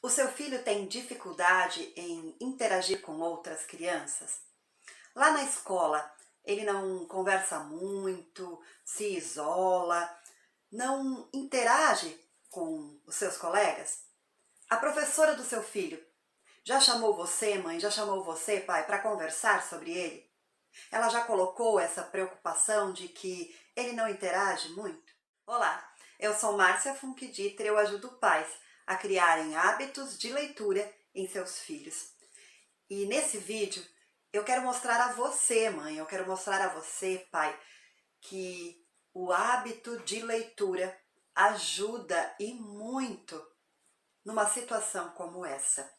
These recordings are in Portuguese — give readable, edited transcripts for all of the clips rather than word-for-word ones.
O seu filho tem dificuldade em interagir com outras crianças? Lá na escola, ele não conversa muito, se isola, não interage com os seus colegas? A professora do seu filho já chamou você, mãe, já chamou você, pai, para conversar sobre ele? Ela já colocou essa preocupação de que ele não interage muito? Olá, eu sou Márcia Funkdieter e eu ajudo pais a criarem hábitos de leitura em seus filhos. E nesse vídeo eu quero mostrar a você, mãe, eu quero mostrar a você, pai, que o hábito de leitura ajuda e muito numa situação como essa.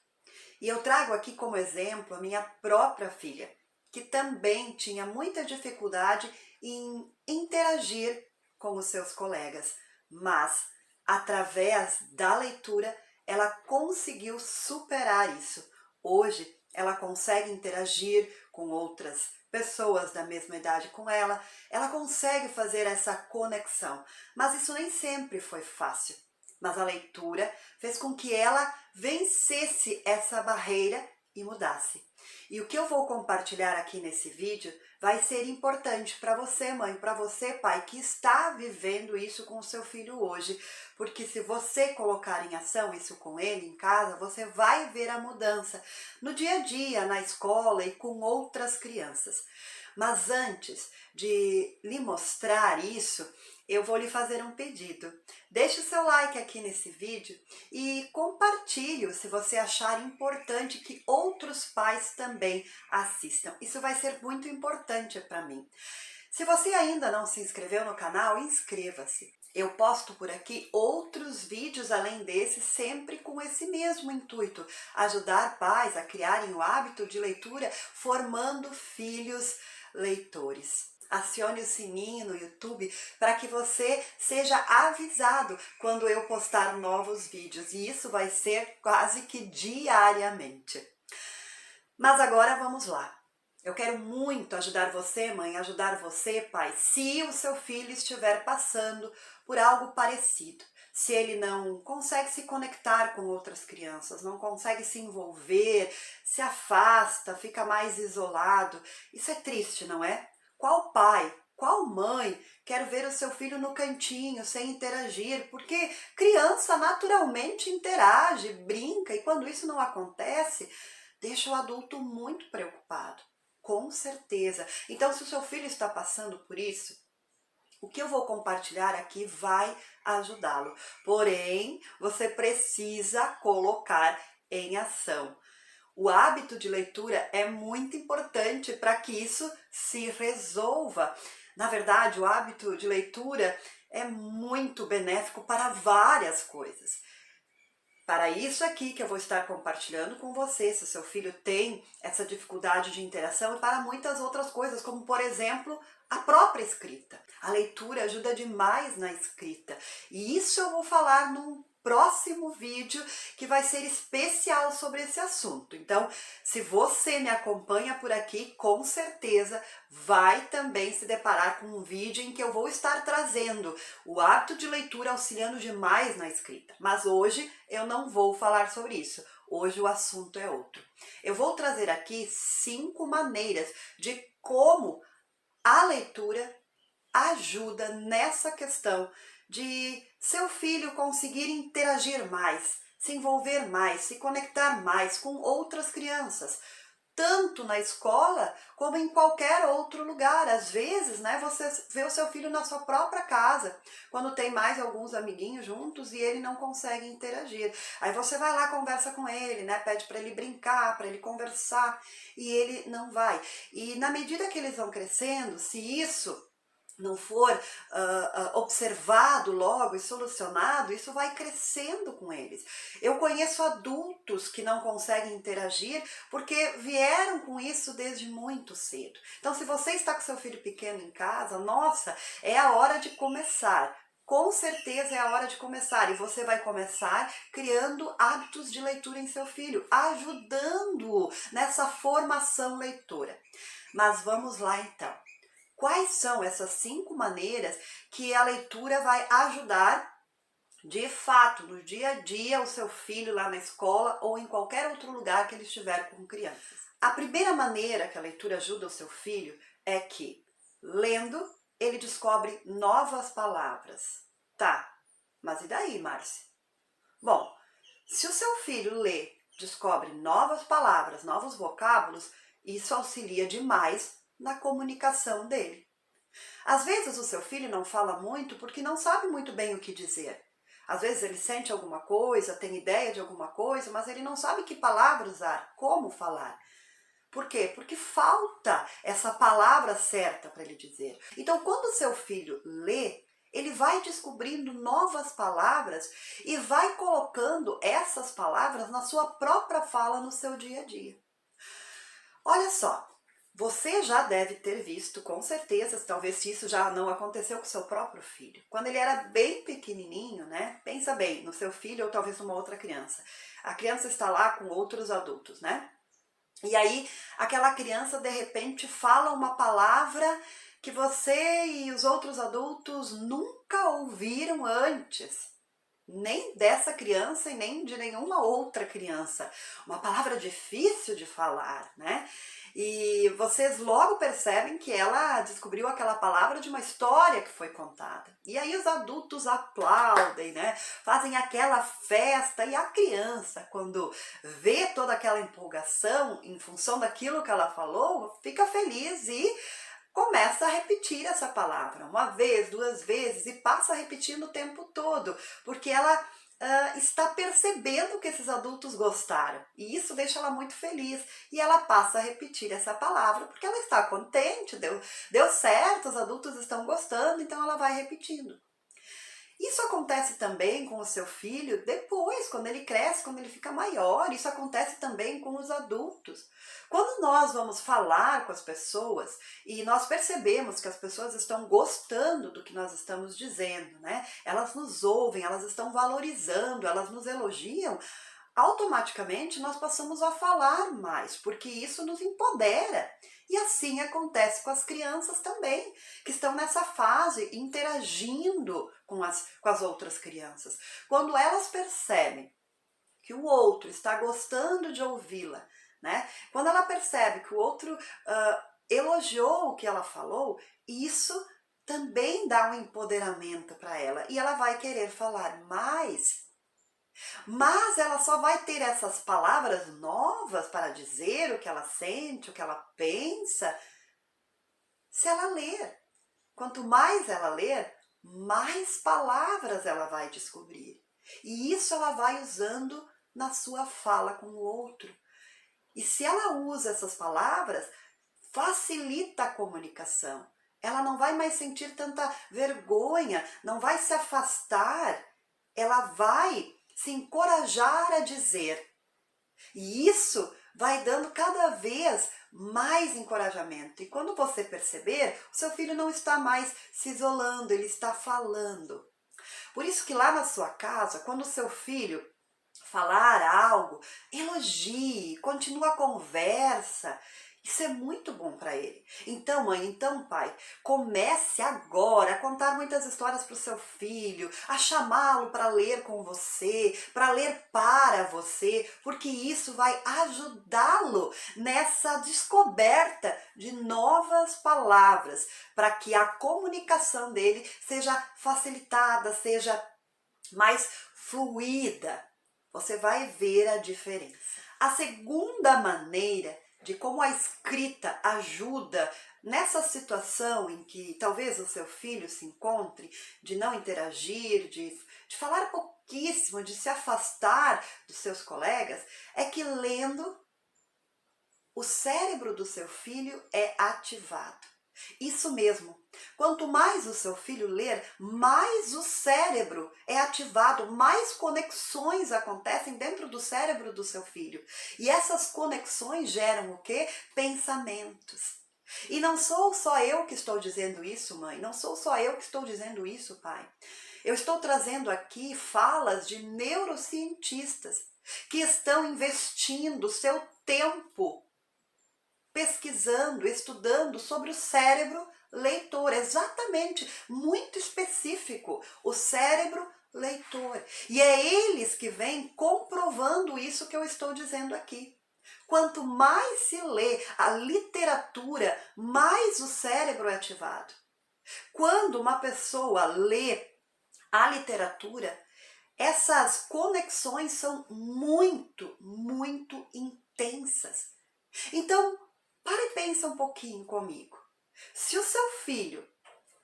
E eu trago aqui como exemplo a minha própria filha, que também tinha muita dificuldade em interagir com os seus colegas, mas através da leitura ela conseguiu superar isso. Hoje ela consegue interagir com outras pessoas da mesma idade com ela, ela consegue fazer essa conexão, mas isso nem sempre foi fácil. Mas a leitura fez com que ela vencesse essa barreira e mudasse. E o que eu vou compartilhar aqui nesse vídeo vai ser importante para você, mãe, para você, pai, que está vivendo isso com o seu filho hoje. Porque se você colocar em ação isso com ele em casa, você vai ver a mudança no dia a dia, na escola e com outras crianças. Mas antes de lhe mostrar isso, eu vou lhe fazer um pedido. Deixe o seu like aqui nesse vídeo e compartilhe se você achar importante que outros pais também assistam. Isso vai ser muito importante para mim. Se você ainda não se inscreveu no canal, inscreva-se. Eu posto por aqui outros vídeos além desse, sempre com esse mesmo intuito, ajudar pais a criarem o hábito de leitura, formando filhos leitores. Acione o sininho no YouTube para que você seja avisado quando eu postar novos vídeos, e isso vai ser quase que diariamente. Mas agora vamos lá. Eu quero muito ajudar você, mãe, ajudar você, pai, se o seu filho estiver passando por algo parecido. Se ele não consegue se conectar com outras crianças, não consegue se envolver, se afasta, fica mais isolado. Isso é triste, não é? Qual pai, qual mãe quer ver o seu filho no cantinho, sem interagir? Porque criança naturalmente interage, brinca, e quando isso não acontece, deixa o adulto muito preocupado. Com certeza. Então, se o seu filho está passando por isso, o que eu vou compartilhar aqui vai ajudá-lo. Porém, você precisa colocar em ação. O hábito de leitura é muito importante para que isso se resolva. Na verdade, o hábito de leitura é muito benéfico para várias coisas. Para isso aqui que eu vou estar compartilhando com você, se o seu filho tem essa dificuldade de interação, e para muitas outras coisas, como por exemplo, a própria escrita. A leitura ajuda demais na escrita, e isso eu vou falar num próximo vídeo que vai ser especial sobre esse assunto. Então, se você me acompanha por aqui, com certeza vai também se deparar com um vídeo em que eu vou estar trazendo o hábito de leitura auxiliando demais na escrita. Mas hoje eu não vou falar sobre isso. Hoje o assunto é outro. Eu vou trazer aqui 5 maneiras de como a leitura ajuda nessa questão de seu filho conseguir interagir mais, se envolver mais, se conectar mais com outras crianças, tanto na escola como em qualquer outro lugar. Às vezes, né, você vê o seu filho na sua própria casa, quando tem mais alguns amiguinhos juntos e ele não consegue interagir. Aí você vai lá, conversa com ele, né, pede para ele brincar, para ele conversar, e ele não vai. E na medida que eles vão crescendo, se isso não for observado logo e solucionado, isso vai crescendo com eles. Eu conheço adultos que não conseguem interagir porque vieram com isso desde muito cedo. Então, se você está com seu filho pequeno em casa, nossa, é a hora de começar. Com certeza é a hora de começar, e você vai começar criando hábitos de leitura em seu filho, ajudando-o nessa formação leitora. Mas vamos lá então. Quais são essas 5 maneiras que a leitura vai ajudar de fato, no dia a dia, o seu filho lá na escola ou em qualquer outro lugar que ele estiver com crianças. A primeira maneira que a leitura ajuda o seu filho é que, lendo, ele descobre novas palavras. Tá, mas e daí, Márcia? Bom, se o seu filho lê, descobre novas palavras, novos vocábulos, isso auxilia demais na comunicação dele. Às vezes o seu filho não fala muito porque não sabe muito bem o que dizer. Às vezes ele sente alguma coisa, tem ideia de alguma coisa, mas ele não sabe que palavra usar, como falar. Por quê? Porque falta essa palavra certa para ele dizer. Então, quando o seu filho lê, ele vai descobrindo novas palavras e vai colocando essas palavras na sua própria fala no seu dia a dia. Olha só, você já deve ter visto, com certeza, talvez se isso já não aconteceu com seu próprio filho. Quando ele era bem pequenininho, né? Pensa bem, no seu filho ou talvez numa outra criança. A criança está lá com outros adultos, né? E aí, aquela criança, de repente, fala uma palavra que você e os outros adultos nunca ouviram antes. Nem dessa criança e nem de nenhuma outra criança. Uma palavra difícil de falar, né? E vocês logo percebem que ela descobriu aquela palavra de uma história que foi contada. E aí os adultos aplaudem, né? Fazem aquela festa e a criança, quando vê toda aquela empolgação em função daquilo que ela falou, fica feliz e começa a repetir essa palavra uma vez, duas vezes e passa repetindo o tempo todo, porque ela está percebendo que esses adultos gostaram e isso deixa ela muito feliz e ela passa a repetir essa palavra porque ela está contente, deu certo, os adultos estão gostando, então ela vai repetindo. Isso acontece também com o seu filho depois, quando ele cresce, quando ele fica maior. Isso acontece também com os adultos. Quando nós vamos falar com as pessoas e nós percebemos que as pessoas estão gostando do que nós estamos dizendo, né? Elas nos ouvem, elas estão valorizando, elas nos elogiam, automaticamente nós passamos a falar mais, porque isso nos empodera. E assim acontece com as crianças também, que estão nessa fase interagindo com as outras crianças. Quando elas percebem que o outro está gostando de ouvi-la, né? Quando ela percebe que o outro elogiou o que ela falou, isso também dá um empoderamento para ela e ela vai querer falar mais. Mas ela só vai ter essas palavras novas para dizer o que ela sente, o que ela pensa, se ela ler. Quanto mais ela ler, mais palavras ela vai descobrir. E isso ela vai usando na sua fala com o outro. E se ela usa essas palavras, facilita a comunicação. Ela não vai mais sentir tanta vergonha, não vai se afastar, ela vai se encorajar a dizer. E isso vai dando cada vez mais encorajamento. E quando você perceber, o seu filho não está mais se isolando, ele está falando. Por isso que lá na sua casa, quando o seu filho falar algo, elogie, continue a conversa. Isso é muito bom para ele. Então, mãe, então, pai, comece agora a contar muitas histórias para o seu filho, a chamá-lo para ler com você, para ler para você, porque isso vai ajudá-lo nessa descoberta de novas palavras, para que a comunicação dele seja facilitada, seja mais fluida. Você vai ver a diferença. A segunda maneira de como a escrita ajuda nessa situação em que talvez o seu filho se encontre, de não interagir, de falar pouquíssimo, de se afastar dos seus colegas, é que lendo, o cérebro do seu filho é ativado. Isso mesmo. Quanto mais o seu filho ler, mais o cérebro é ativado, mais conexões acontecem dentro do cérebro do seu filho. E essas conexões geram o quê? Pensamentos. E não sou só eu que estou dizendo isso, mãe. Não sou só eu que estou dizendo isso, pai. Eu estou trazendo aqui falas de neurocientistas que estão investindo seu tempo pesquisando, estudando sobre o cérebro leitor, exatamente, muito específico, o cérebro leitor. E é eles que vêm comprovando isso que eu estou dizendo aqui. Quanto mais se lê a literatura, mais o cérebro é ativado. Quando uma pessoa lê a literatura, essas conexões são muito intensas. Então, para e pensa um pouquinho comigo. Se o seu filho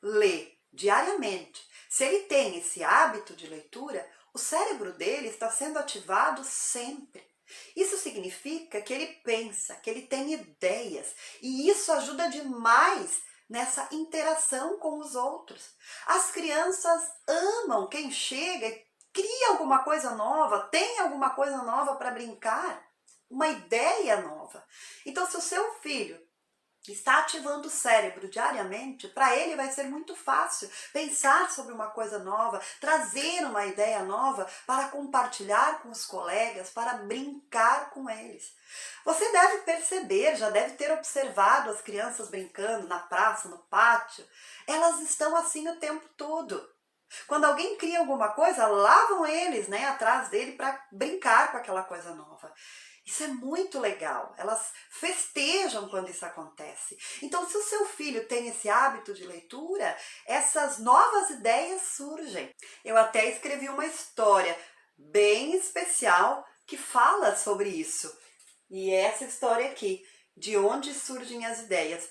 lê diariamente, se ele tem esse hábito de leitura, o cérebro dele está sendo ativado sempre. Isso significa que ele pensa, que ele tem ideias, e isso ajuda demais nessa interação com os outros. As crianças amam quem chega e cria alguma coisa nova, tem alguma coisa nova para brincar, uma ideia nova. Então, se o seu filho está ativando o cérebro diariamente, para ele vai ser muito fácil pensar sobre uma coisa nova, trazer uma ideia nova para compartilhar com os colegas, para brincar com eles. Você deve perceber, já deve ter observado as crianças brincando na praça, no pátio. Elas estão assim o tempo todo. Quando alguém cria alguma coisa, lá vão eles, atrás dele para brincar com aquela coisa nova. Isso é muito legal, elas festejam quando isso acontece. Então, se o seu filho tem esse hábito de leitura, essas novas ideias surgem. Eu até escrevi uma história bem especial que fala sobre isso. E é essa história aqui, de onde surgem as ideias,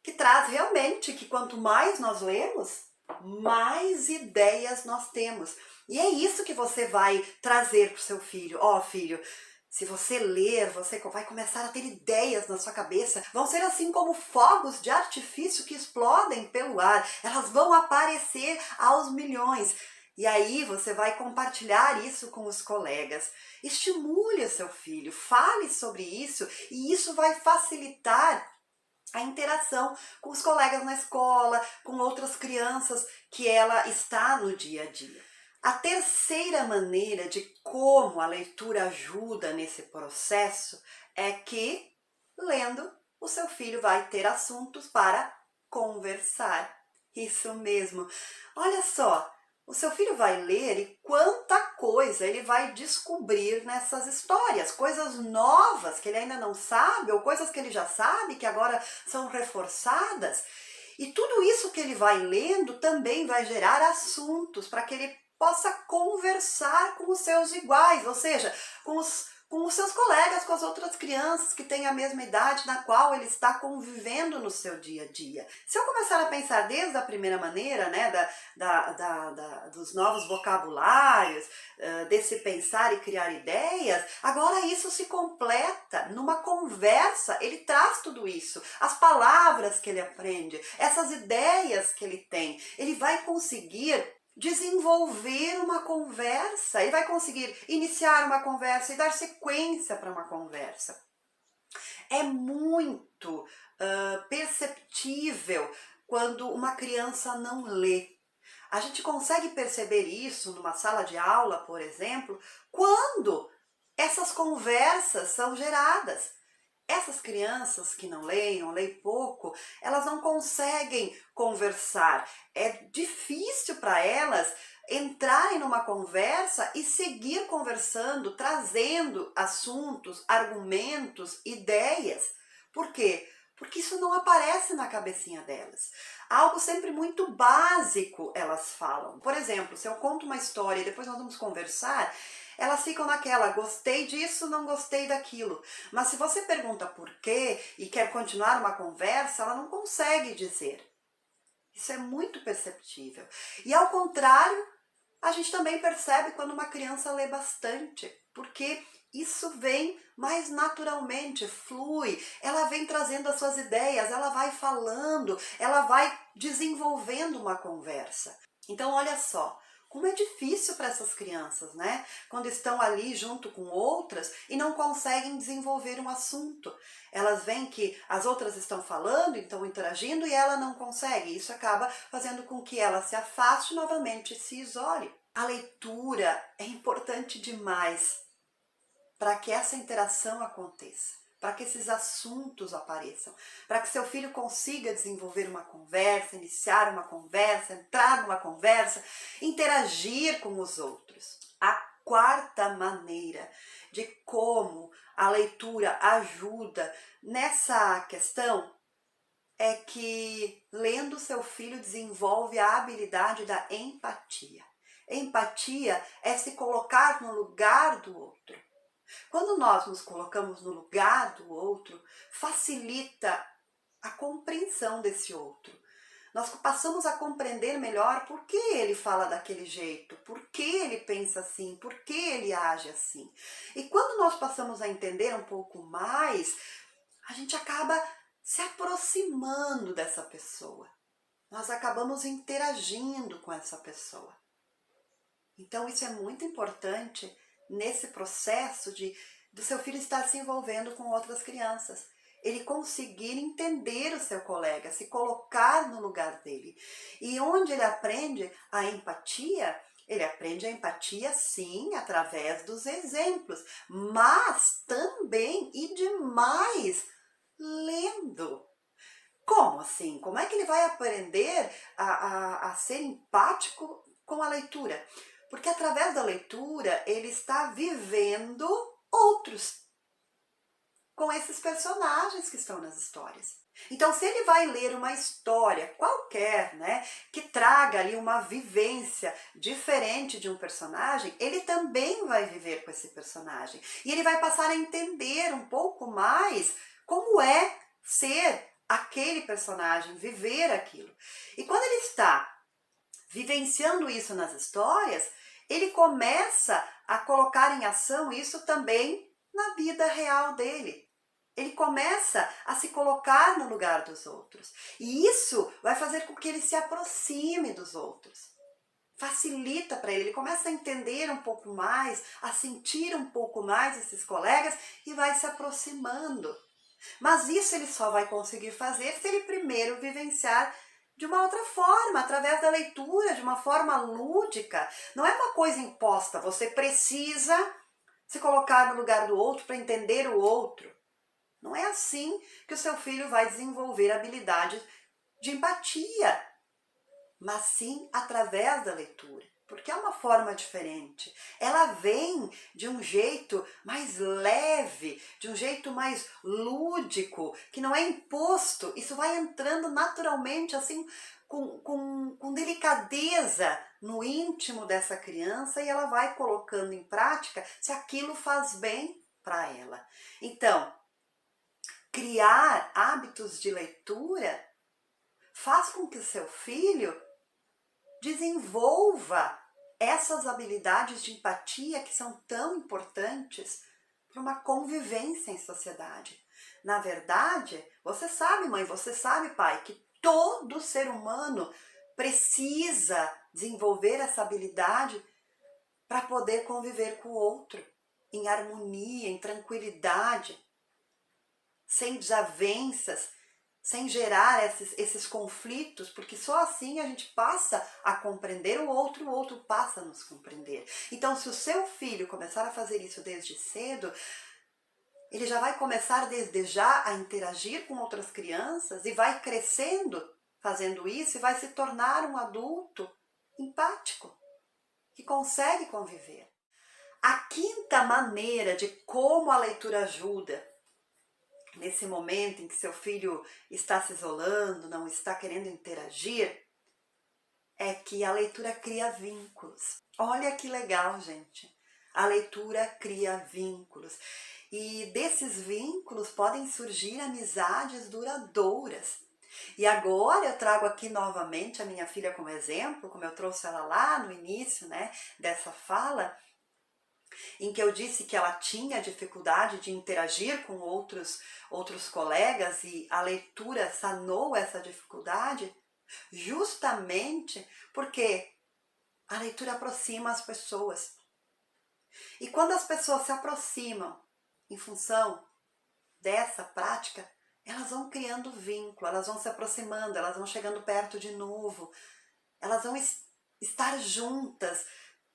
que traz realmente que quanto mais nós lemos, mais ideias nós temos. E é isso que você vai trazer para o seu filho. Ó, filho, se você ler, você vai começar a ter ideias na sua cabeça. Vão ser assim como fogos de artifício que explodem pelo ar. Elas vão aparecer aos milhões. E aí você vai compartilhar isso com os colegas. Estimule o seu filho, fale sobre isso e isso vai facilitar a interação com os colegas na escola, com outras crianças que ela está no dia a dia. A terceira maneira de como a leitura ajuda nesse processo é que, lendo, o seu filho vai ter assuntos para conversar. Isso mesmo. Olha só, o seu filho vai ler e quanta coisa ele vai descobrir nessas histórias, coisas novas que ele ainda não sabe ou coisas que ele já sabe que agora são reforçadas. E tudo isso que ele vai lendo também vai gerar assuntos para que ele possa conversar com os seus iguais, ou seja, com os seus colegas, com as outras crianças que têm a mesma idade na qual ele está convivendo no seu dia a dia. Se eu começar a pensar desde a primeira maneira, dos novos vocabulários, desse pensar e criar ideias, agora isso se completa numa conversa, ele traz tudo isso, as palavras que ele aprende, essas ideias que ele tem, ele vai conseguir desenvolver uma conversa, ele vai conseguir iniciar uma conversa e dar sequência para uma conversa. É muito perceptível quando uma criança não lê. A gente consegue perceber isso numa sala de aula, por exemplo, quando essas conversas são geradas. Essas crianças que não leem ou leem pouco, elas não conseguem conversar. É difícil para elas entrarem numa conversa e seguir conversando, trazendo assuntos, argumentos, ideias. Por quê? Porque isso não aparece na cabecinha delas. Algo sempre muito básico elas falam. Por exemplo, se eu conto uma história e depois nós vamos conversar, elas ficam naquela, gostei disso, não gostei daquilo. Mas se você pergunta por quê e quer continuar uma conversa, ela não consegue dizer. Isso é muito perceptível. E ao contrário, a gente também percebe quando uma criança lê bastante, porque isso vem mais naturalmente, flui, ela vem trazendo as suas ideias, ela vai falando, ela vai desenvolvendo uma conversa. Então olha só, como é difícil para essas crianças, quando estão ali junto com outras e não conseguem desenvolver um assunto. Elas veem que as outras estão falando, estão interagindo e ela não consegue. Isso acaba fazendo com que ela se afaste novamente e se isole. A leitura é importante demais para que essa interação aconteça. para que esses assuntos apareçam, para que seu filho consiga desenvolver uma conversa, iniciar uma conversa, entrar numa conversa, interagir com os outros. A quarta maneira de como a leitura ajuda nessa questão é que lendo seu filho desenvolve a habilidade da empatia. Empatia é se colocar no lugar do outro. Quando nós nos colocamos no lugar do outro, facilita a compreensão desse outro. Nós passamos a compreender melhor por que ele fala daquele jeito, por que ele pensa assim, por que ele age assim. E quando nós passamos a entender um pouco mais, a gente acaba se aproximando dessa pessoa. Nós acabamos interagindo com essa pessoa. Então isso é muito importante nesse processo do seu filho estar se envolvendo com outras crianças. Ele conseguir entender o seu colega, se colocar no lugar dele. E onde ele aprende a empatia, ele aprende a empatia sim, através dos exemplos, mas também e demais lendo. Como assim? Como é que ele vai aprender a ser empático com a leitura? Porque através da leitura ele está vivendo outros com esses personagens que estão nas histórias. Então, se ele vai ler uma história qualquer, né, que traga ali uma vivência diferente de um personagem, ele também vai viver com esse personagem. E ele vai passar a entender um pouco mais como é ser aquele personagem, viver aquilo. E quando ele está vivenciando isso nas histórias, ele começa a colocar em ação isso também na vida real dele. Ele começa a se colocar no lugar dos outros. E isso vai fazer com que ele se aproxime dos outros. Facilita para ele, ele começa a entender um pouco mais, a sentir um pouco mais esses colegas e vai se aproximando. Mas isso ele só vai conseguir fazer se ele primeiro vivenciar de uma outra forma, através da leitura, de uma forma lúdica. Não é uma coisa imposta, você precisa se colocar no lugar do outro para entender o outro. Não é assim que o seu filho vai desenvolver habilidades de empatia, mas sim através da leitura, porque é uma forma diferente. Ela vem de um jeito mais leve, de um jeito mais lúdico, que não é imposto. Isso vai entrando naturalmente, assim, com delicadeza no íntimo dessa criança e ela vai colocando em prática se aquilo faz bem para ela. Então, criar hábitos de leitura faz com que o seu filho desenvolva essas habilidades de empatia que são tão importantes para uma convivência em sociedade. Na verdade, você sabe, mãe, você sabe, pai, que todo ser humano precisa desenvolver essa habilidade para poder conviver com o outro em harmonia, em tranquilidade, sem desavenças, sem gerar esses conflitos, porque só assim a gente passa a compreender o outro passa a nos compreender. Então, se o seu filho começar a fazer isso desde cedo, ele já vai começar desde já a interagir com outras crianças e vai crescendo fazendo isso e vai se tornar um adulto empático, que consegue conviver. A quinta maneira de como a leitura ajuda nesse momento em que seu filho está se isolando, não está querendo interagir, é que a leitura cria vínculos. Olha que legal, gente! A leitura cria vínculos. E desses vínculos podem surgir amizades duradouras. E agora eu trago aqui novamente a minha filha como exemplo, como eu trouxe ela lá no início, né, dessa fala, em que eu disse que ela tinha dificuldade de interagir com outros colegas e a leitura sanou essa dificuldade, justamente porque a leitura aproxima as pessoas. E quando as pessoas se aproximam em função dessa prática, elas vão criando vínculo, elas vão se aproximando, elas vão chegando perto de novo, elas vão estar juntas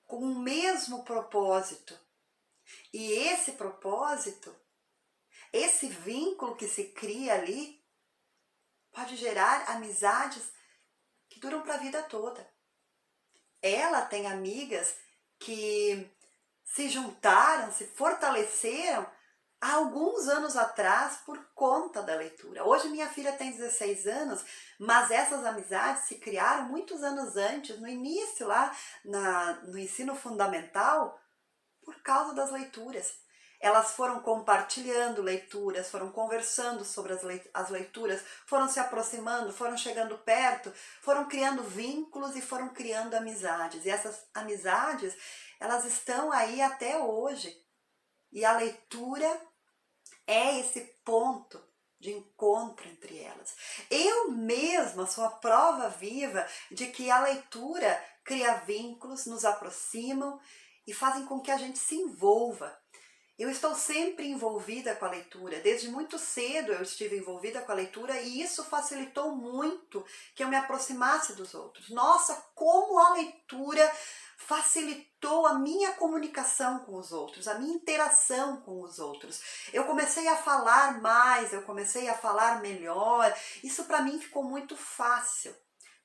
com o mesmo propósito. E esse propósito esse vínculo que se cria ali pode gerar amizades que duram para a vida toda. Ela tem amigas que se juntaram, se fortaleceram há alguns anos atrás por conta da leitura. Hoje minha filha tem 16 anos, mas essas amizades se criaram muitos anos antes, no início lá no ensino fundamental, por causa das leituras. Elas foram compartilhando leituras, foram conversando sobre as leituras, foram se aproximando, foram chegando perto, foram criando vínculos e foram criando amizades. E essas amizades, elas estão aí até hoje. E a leitura é esse ponto de encontro entre elas. Eu mesma sou a prova viva de que a leitura cria vínculos, nos aproximam e fazem com que a gente se envolva. Eu estou sempre envolvida com a leitura, desde muito cedo eu estive envolvida com a leitura e isso facilitou muito que eu me aproximasse dos outros. Nossa, como a leitura facilitou a minha comunicação com os outros, a minha interação com os outros. Eu comecei a falar mais, eu comecei a falar melhor, isso para mim ficou muito fácil.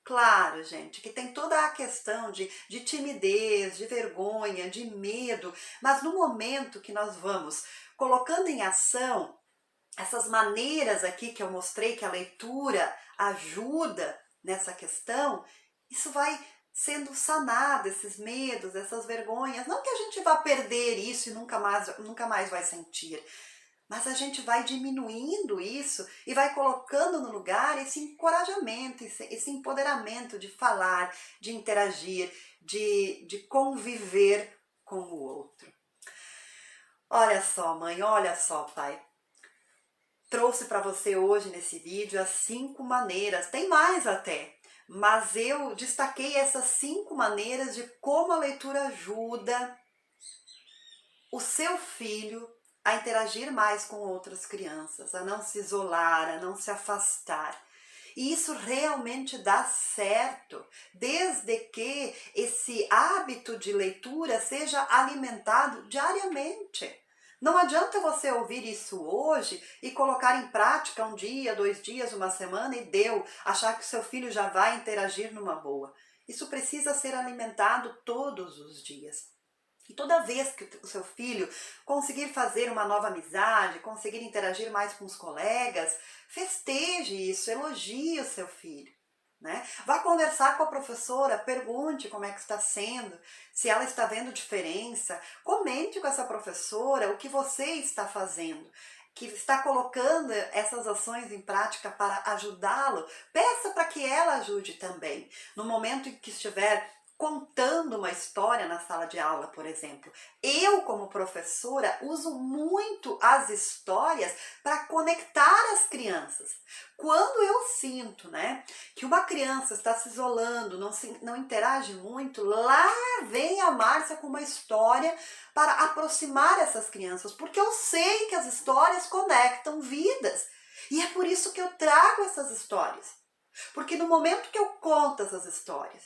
Claro, gente, que tem toda a questão de timidez, de vergonha, de medo, mas no momento que nós vamos colocando em ação essas maneiras aqui que eu mostrei que a leitura ajuda nessa questão, isso vai sendo sanado, esses medos, essas vergonhas. Não que a gente vá perder isso e nunca mais vai sentir, mas a gente vai diminuindo isso e vai colocando no lugar esse encorajamento, esse empoderamento de falar, de interagir, de conviver com o outro. Olha só, mãe, olha só, pai. Trouxe para você hoje nesse vídeo as 5 maneiras, tem mais até, mas eu destaquei essas 5 maneiras de como a leitura ajuda o seu filho a interagir mais com outras crianças, a não se isolar, a não se afastar. E isso realmente dá certo, desde que esse hábito de leitura seja alimentado diariamente. Não adianta você ouvir isso hoje e colocar em prática um dia, 2 dias, uma semana e deu, achar que o seu filho já vai interagir numa boa. Isso precisa ser alimentado todos os dias. E toda vez que o seu filho conseguir fazer uma nova amizade, conseguir interagir mais com os colegas, festeje isso, elogie o seu filho, né? Vá conversar com a professora, pergunte como é que está sendo, se ela está vendo diferença, comente com essa professora o que você está fazendo, que está colocando essas ações em prática para ajudá-lo, peça para que ela ajude também. No momento em que estiver contando uma história na sala de aula, por exemplo. Eu, como professora, uso muito as histórias para conectar as crianças. Quando eu sinto, né, que uma criança está se isolando, não interage muito, lá vem a Márcia com uma história para aproximar essas crianças, porque eu sei que as histórias conectam vidas. E é por isso que eu trago essas histórias. Porque no momento que eu conto essas histórias,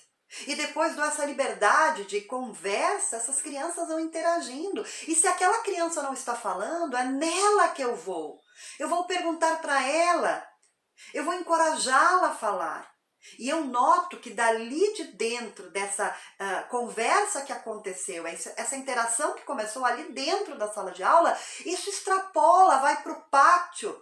e depois dou essa liberdade de conversa, essas crianças vão interagindo. E se aquela criança não está falando, é nela que eu vou. Eu vou perguntar para ela, eu vou encorajá-la a falar. E eu noto que dali de dentro dessa conversa que aconteceu, essa interação que começou ali dentro da sala de aula, isso extrapola, vai para o pátio.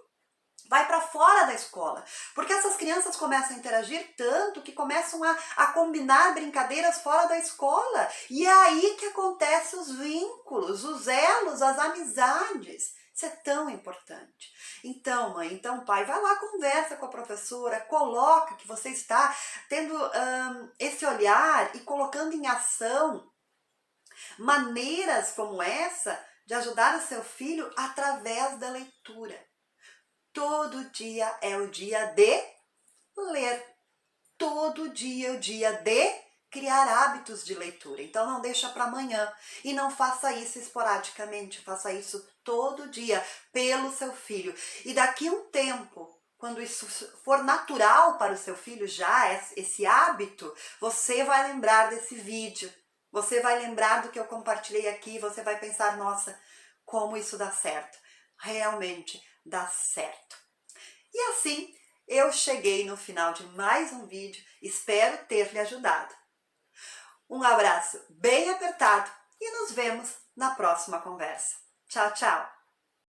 Vai para fora da escola, porque essas crianças começam a interagir tanto que começam a combinar brincadeiras fora da escola. E é aí que acontecem os vínculos, os elos, as amizades. Isso é tão importante. Então, mãe, então, pai, vai lá, conversa com a professora, coloca que você está tendo esse olhar e colocando em ação maneiras como essa de ajudar o seu filho através da leitura. Todo dia é o dia de ler. Todo dia é o dia de criar hábitos de leitura. Então não deixa para amanhã e não faça isso esporadicamente, faça isso todo dia pelo seu filho. E daqui a um tempo, quando isso for natural para o seu filho já, esse hábito, você vai lembrar desse vídeo, você vai lembrar do que eu compartilhei aqui, você vai pensar, nossa, como isso dá certo. realmente dá certo. E assim eu cheguei no final de mais um vídeo, espero ter lhe ajudado. Um abraço bem apertado e nos vemos na próxima conversa. Tchau, tchau!